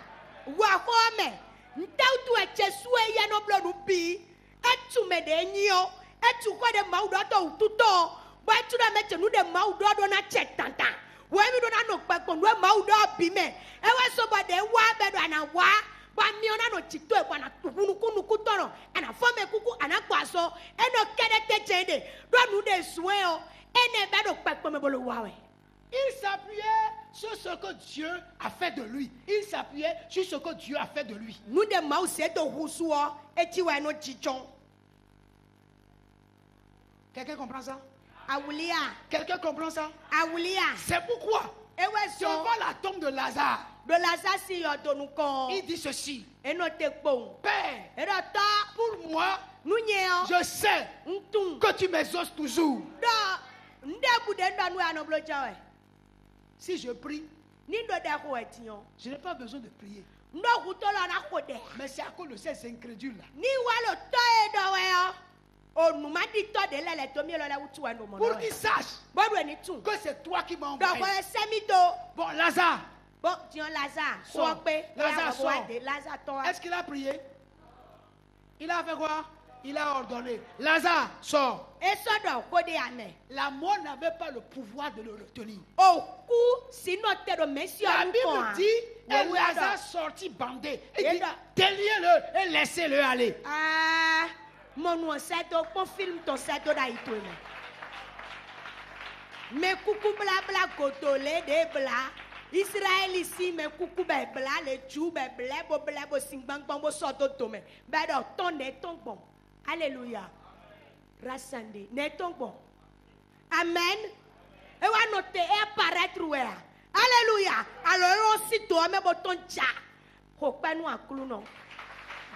Wa ho me. Ntautu eche suwe ya no blo nu bi. Etu me de nyi o. Etu ko de ma udo to ututo. Ba etu da meche nu de ma udo do na che tanta. We mi do na no pepo nu ma udo bi me. E we so ba de wa be do ana wa. Ba mi ona no chito e bana nuku toro. Ana fome kuku ana kwaso. E no kede te chende. Do nu de suwe o. Ene be do pepo me bolo wa we. Il s'appuyait sur ce que Dieu a fait de lui. Il s'appuyait sur ce que Dieu a fait de lui. Nu de ma se do husuo. Eti we no chichon. Quelqu'un comprend ça? Awulia. Quelqu'un comprend ça? Awulia. C'est pourquoi, Ewe so. devant la tombe de Lazare, Do Lazare si yo do nu kon. il dit ceci: Eno te kpon. Père, Edo ta. pour moi, Nu nye o. je sais Ntun. que tu m'exauces toujours. Do. Nde bude ndo nu anoblo jawe. Si je prie, Ni do de ko etion. je n'ai pas besoin de prier. Ndo kutola na ko de. Mais c'est à cause de ces incrédules-là. Ni walo to e do we o. O nu ma di to de lele to mi lo le wutu ando mo. Pour qu'ils sachent Bodu eni tun. que c'est toi qui m'as Do ko envoyé. semi do. Bon, Lazare, Bon, tiens Lazare. Sors. So pe. Lazare, sors. Lazare to. est-ce qu'il a prié? Il a fait quoi? Il a ordonné: Lazare, sors. E so do ko de ane. La mort n'avait pas le pouvoir de le retenir. Oku sino te do mesi La onu Bible kon. dit, et Ouais, ouais, Lazare alors. sortit bandé. Et Il dit, là- déliez-le et laissez-le aller. Ah, mon seto pon film ton seto da ito me kuku bla bla kotole de bla Israël ici me kuku be bla le ju be bla bo singbang bo soto to me be do ton ne ton bon. Alléluia. Rasande ne ton bon. Amen. Et on va noter et apparaître. Alléluia. Alors, on s'y doit, mais bon, ton tcha. Faut pas nous accouler, non.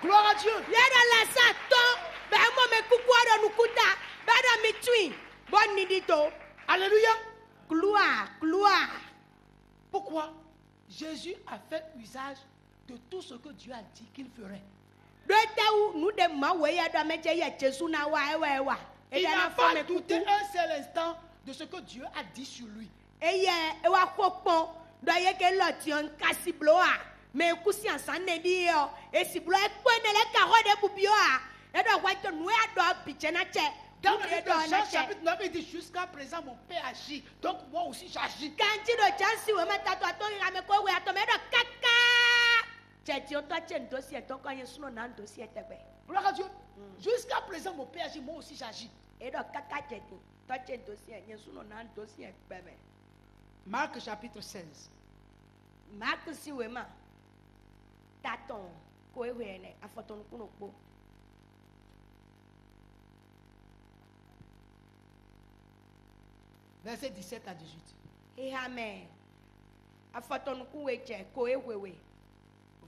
Gloire à Dieu. Il y a dans la saton. Ben, moi, me coucou, nous couta. Ben, dans mes tuins. Bonne nidito. Alléluia. Gloire, gloire. Pourquoi Jésus a fait usage de tout ce que Dieu a dit qu'il ferait. Il n'a pas douté un seul instant de ce que Dieu a dit sur lui. Dans le livre de Jean chapitre 9, il dit jusqu'à présent mon Père agit, donc moi aussi j'agis. Gloire à Dieu. Jusqu'à présent mon Père agit, moi aussi j'agis. Marc chapitre 16. Verset 17 à 18.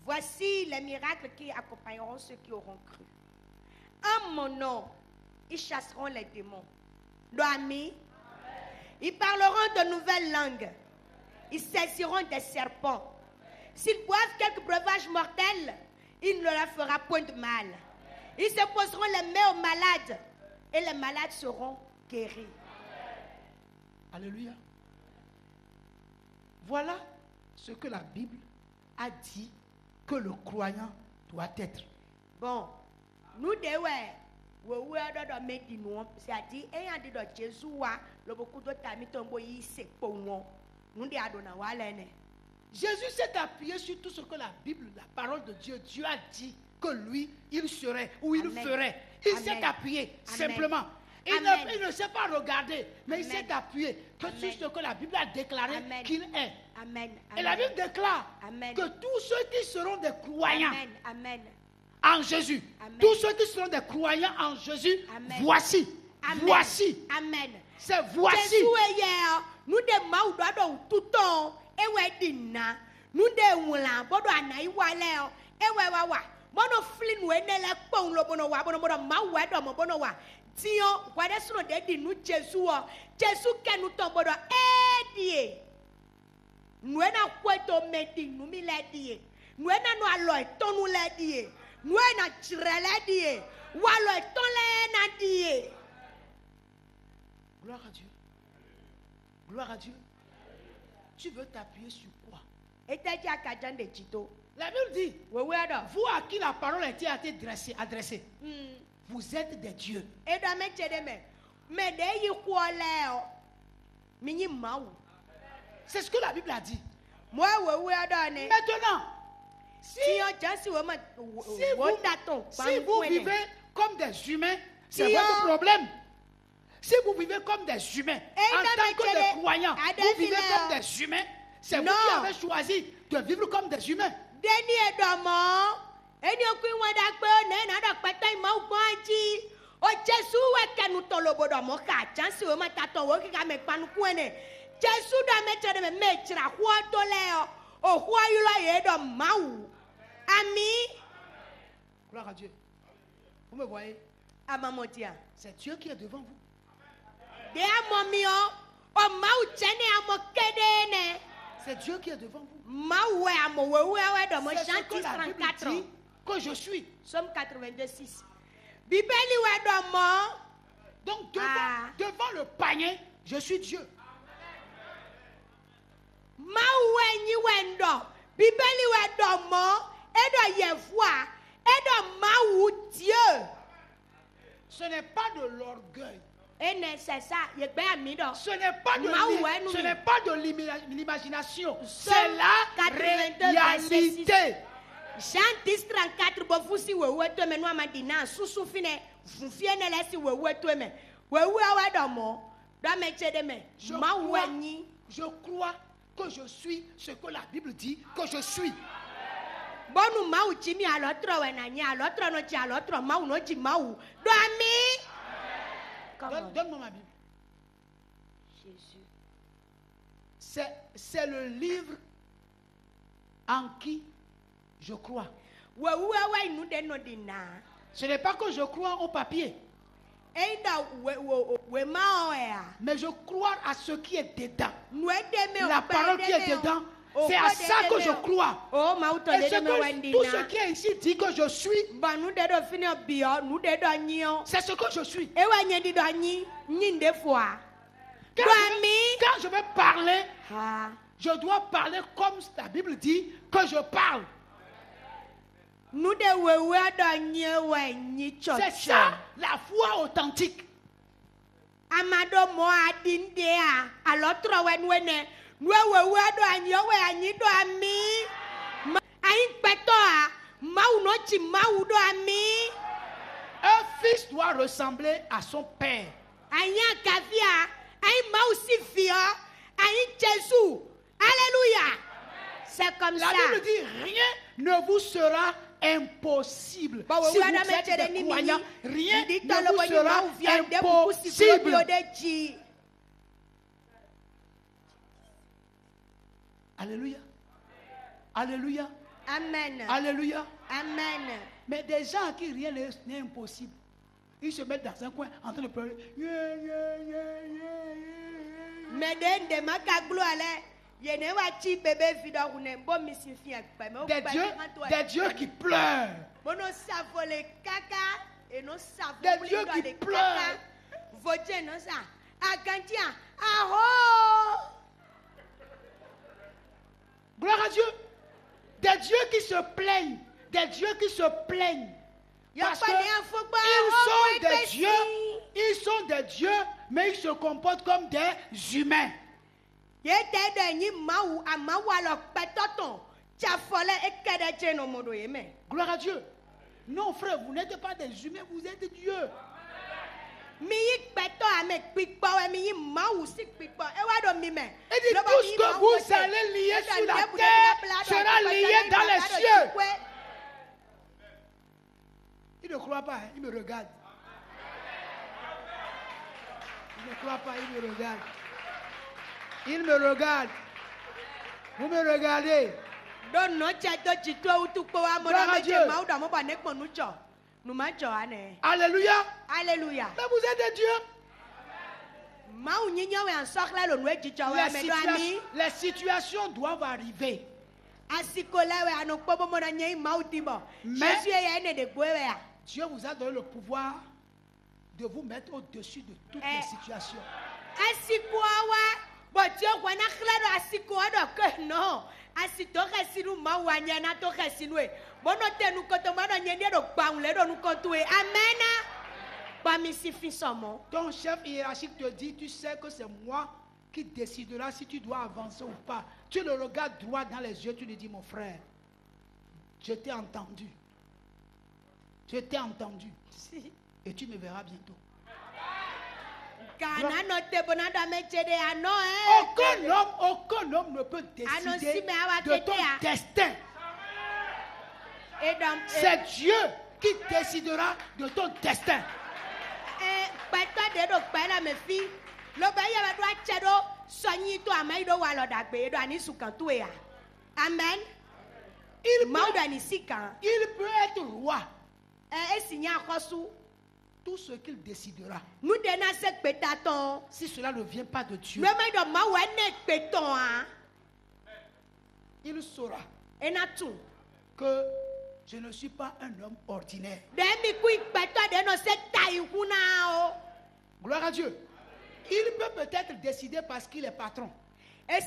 Voici les miracles qui accompagneront ceux qui auront cru. En mon nom, ils chasseront les démons. Amis, ils parleront de nouvelles langues. Ils saisiront des serpents. S'ils boivent quelques breuvages mortels, il ne leur fera point de mal. Ils se poseront les mains aux malades et les malades seront guéris. Alléluia. Voilà ce que la Bible a dit que le croyant doit être. Bon, nous devons c'est-à-dire ayant dit de Jésus le beaucoup de Jésus s'est appuyé sur tout ce que la Bible, la parole de Dieu, Dieu a dit que lui, il serait ou il ferait. Il s'est appuyé simplement. Il ne s'est pas regardé, mais il s'est appuyé sur ce que la Bible a déclaré qu'il est. Et la Bible déclare que tous ceux qui seront des croyants en Jésus, tous ceux qui seront des croyants en Jésus, voici. Amen. C'est voici. Nous devons tout le temps. Nous devons bono flin we ne le pon lo bono wa bono ma wa do mo bono wa tio wa de so de di nu Jesu ke nu to bodo die nu na kweto medi nu mi le die nu na no alo to nu le die nu na chire le die wa lo to le na die. Gloire à Dieu. Gloire à Dieu. Tu veux t'appuyer sur quoi? La Bible dit, vous à qui la parole a été adressée, vous êtes des dieux. C'est ce que la Bible a dit. Maintenant, si vous vivez comme des humains, c'est votre problème. Si vous vivez comme des humains, en tant que des croyants, vous vivez comme des humains, c'est vous qui avez choisi de vivre comme des humains. Gloire à Dieu. Vous me voyez? C'est Dieu qui est devant vous. C'est Dieu qui est devant vous. C'est ce que la Bible dit que je suis. Somme 82:6. Donc devant le panier, je suis Dieu. Ce n'est pas de l'orgueil. Ce n'est pas de l'imagination. C'est la réalité. Jean 10:34 bofusi wewe to me no amadina susu fine fufie ne lesi wewe to me wewe awadomo do me chede me mawani. Je crois que je suis ce que la Bible dit que je suis. Bonu mawu chimi alotro we na nya alotro no chi alotro mawu no chi mawu do ami. Donne-moi ma Bible. Jésus. C'est le livre en qui je crois. Ce n'est pas que je crois au papier, mais je crois à ce qui est dedans. La parole qui est dedans, c'est à ça que je crois. Et tout ce qui est ici dit que je suis, c'est ce que je suis. Quand je vais parler, je dois parler comme la Bible dit que je parle. C'est ça la foi authentique. Un fils doit ressembler à son père. Alléluia. C'est comme La ça. Bible dit rien ne vous sera impossible. Si vous êtes des croyants, rien ne vous sera impossible. Alléluia. Alléluia. Amen. Alléluia. Amen. Mais des gens à qui rien n'est impossible, ils se mettent dans un coin en train de pleurer. Des dieux qui pleurent. Des dieux qui pleurent. Gloire à Dieu. Des dieux qui se plaignent. Des dieux qui se plaignent. Parce qu'ils sont des dieux. Ils sont des dieux, mais ils se comportent comme des humains. Gloire à Dieu. Non, frère, vous n'êtes pas des humains, vous êtes Dieu. Et dit, tout ce que vous allez lier sur la terre sera lié dans les cieux. Il ne croit pas, hein, il me regarde. Il ne croit pas, il me regarde. Il me regarde. Vous me regardez. Alléluia. Alléluia. Mais vous êtes des dieux. Les situations doivent arriver. Mais Dieu vous a donné le pouvoir de vous mettre au-dessus de toutes les situations. Ton chef hiérarchique te dit, tu sais que c'est moi qui décidera si tu dois avancer ou pas. Tu le regardes droit dans les yeux, tu lui dis, mon frère, je t'ai entendu. Je t'ai entendu. Et tu me verras bientôt. Aucun homme ne peut décider de ton destin. C'est Dieu qui décidera de ton destin. Amen. Il peut être roi. Tout ce qu'il décidera. Si cela ne vient pas de Dieu, il saura que je ne suis pas un homme ordinaire. Gloire à Dieu. Il peut peut-être décider parce qu'il est patron. Et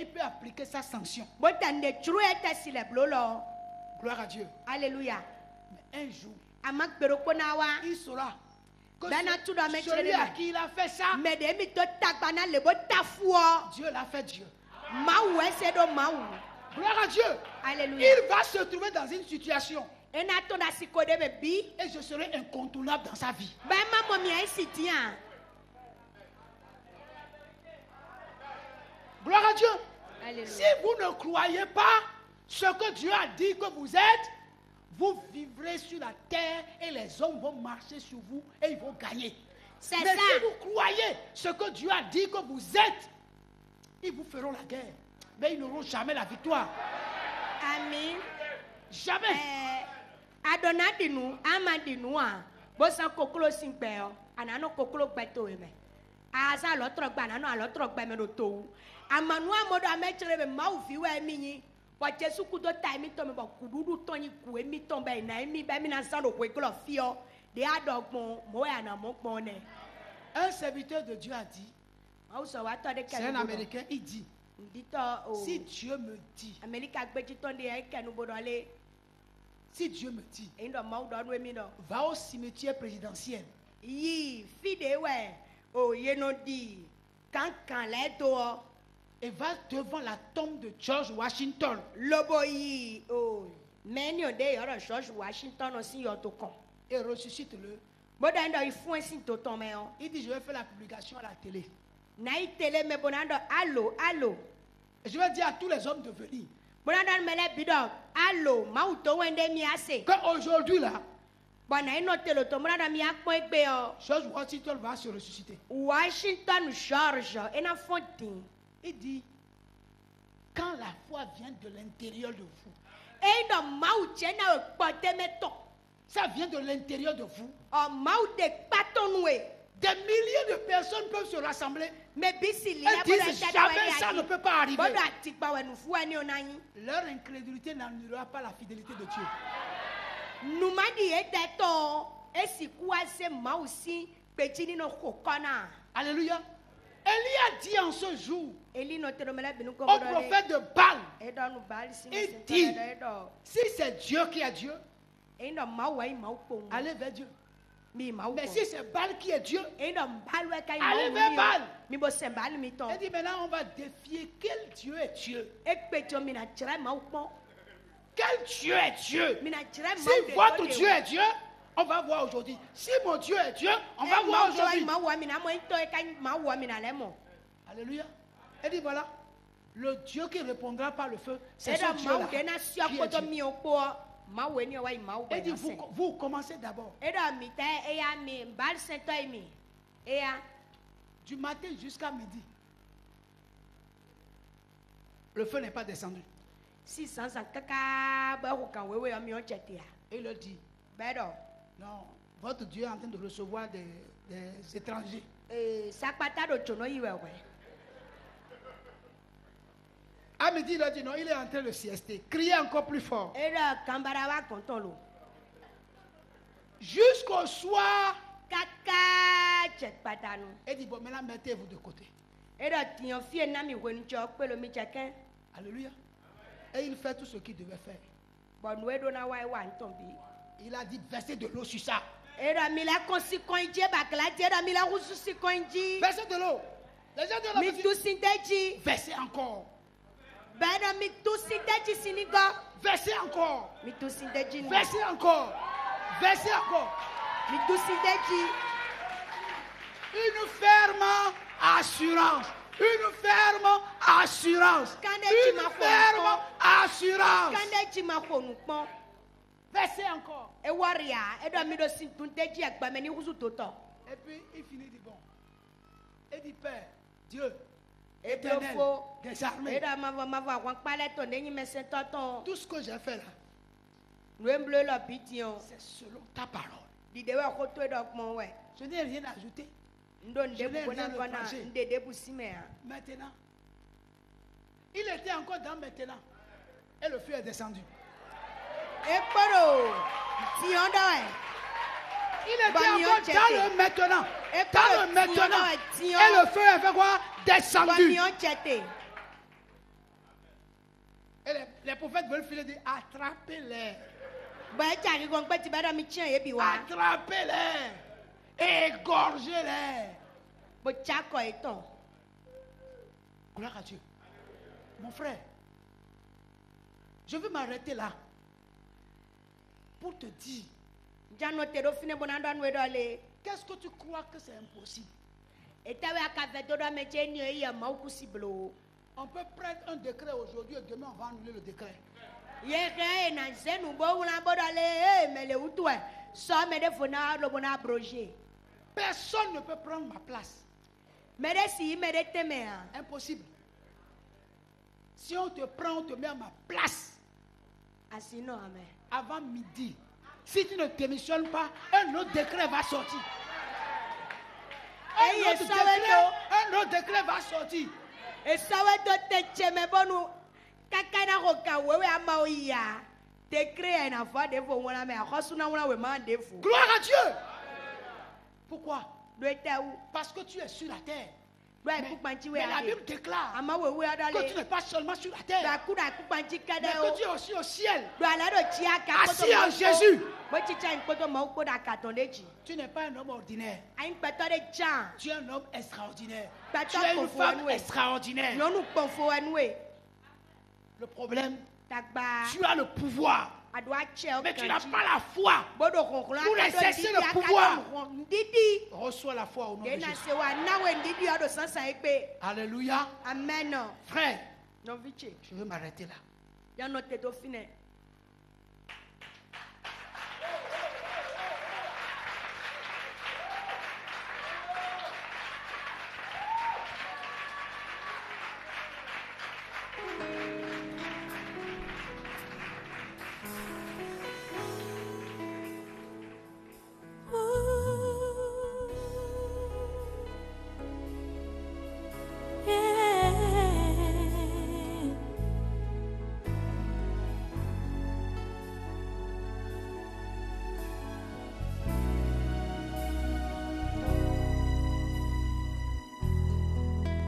il peut appliquer sa sanction. Gloire à Dieu. Alléluia. Mais un jour, il saura que celui à qui il a fait ça, Dieu l'a fait Dieu. Gloire à Dieu. Alléluia. Il va se trouver dans une situation. Et je serai incontournable dans sa vie. Gloire à Dieu. Alléluia. Si vous ne croyez pas ce que Dieu a dit que vous êtes, vous vivrez sur la terre et les hommes vont marcher sur vous et ils vont gagner. C'est Mais ça. si vous croyez ce que Dieu a dit que vous êtes, ils vous feront la guerre. Mais ils n'auront jamais la victoire. Amen. Jamais. Adonadinu, Amadinua, Bosan Kokolo Sinkbeo, Anano Kokolo Beto Eme. Aza l'autre banano à l'autre bemenoto. Amanua modo ametre mau fiwe mini. But Jesu kudo time to me ba kududu toni ku emi tombe na emi ba mi na sando kwe klo fio. De adogmon moya na mokmone. Un serviteur de Dieu a dit, c'est un Américain, il dit, si Dieu me dit, si Dieu me dit, va au cimetière présidentiel. Et va devant la tombe de George Washington. Et ressuscite-le. Il dit, je vais faire la publication à la télé. Et je vais dire à tous les hommes de venir. Qu'aujourd'hui là, George Washington va se ressusciter. Washington George, Il dit, quand la foi vient de l'intérieur de vous, ça vient de l'intérieur de vous. Des milliers de personnes peuvent se rassembler. Elles disent jamais ça ne peut pas arriver. Leur incrédulité n'annulera pas la fidélité de Dieu. Alléluia. Élie a dit en ce jour au prophète de Baal, il dit, si c'est Dieu qui est Dieu, allez vers Dieu. Mais si c'est Baal qui est Dieu, allez vers Baal. Il dit maintenant on va défier quel Dieu est Dieu. Quel Dieu est Dieu. Si votre Dieu est Dieu, on va voir aujourd'hui. Si mon Dieu est Dieu, on va voir aujourd'hui. Alléluia. Il dit voilà, le Dieu qui répondra par le feu, c'est ce Dieu-là qui est Dieu. Il dit vous commencez d'abord. Du matin jusqu'à midi. Le feu n'est pas descendu. Et il leur dit, non, votre Dieu est en train de recevoir des étrangers. À midi, il a dit non, il est en train de siester. Criez encore plus fort. Jusqu'au soir. Il dit bon, maintenant mettez-vous de côté. Alléluia. Et il fait tout ce qu'il devait faire. Il a dit versez de l'eau sur ça. Versez de l'eau. Les gens de l'eau. Versez encore. Versez encore. Versez encore. Versez encore. Une ferme assurance. Une ferme assurance. Une ferme assurance. Versez encore. Et puis il finit dit bon. Il dit Père, Dieu, éternel des armées. Tout ce que j'ai fait là, c'est selon ta parole. Je n'ai rien ajouté. Je n'ai rien reproché. Maintenant, il était encore dans maintenant. Et le feu est descendu. Il était encore dans le maintenant. Dans le maintenant. Et le feu est fait quoi? Descendu. Et les prophètes veulent filer dire attrapez-les. Attrapez-les. Égorgez-les. Gloire à Dieu. Mon frère, je veux m'arrêter là pour te dire, qu'est-ce que tu crois que c'est impossible? On peut prendre un décret aujourd'hui et demain on va annuler le décret. Personne ne peut prendre ma place. Impossible. Si on te prend, on te met à ma place. Avant midi. Si tu ne démissionnes pas, un autre décret va sortir. Un autre décret va sortir. Gloire à Dieu. Pourquoi? Parce que tu es sur la terre. Mais la Bible déclare que tu n'es pas seulement sur la terre, mais que tu es aussi au ciel. Assis en Jésus. Tu n'es pas un homme ordinaire. Tu es un homme extraordinaire. Tu es une femme extraordinaire. Le problème, tu as le pouvoir, mais tu n'as pas la foi pour exercer le pouvoir. Reçois la foi au nom de Jésus. Alléluia. Amen. Frère, je vais m'arrêter là.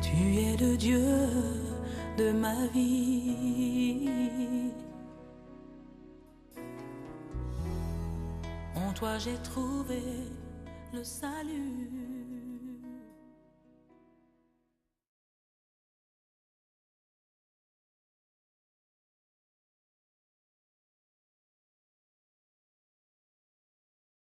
Tu es le Dieu de ma vie. En toi j'ai trouvé le salut.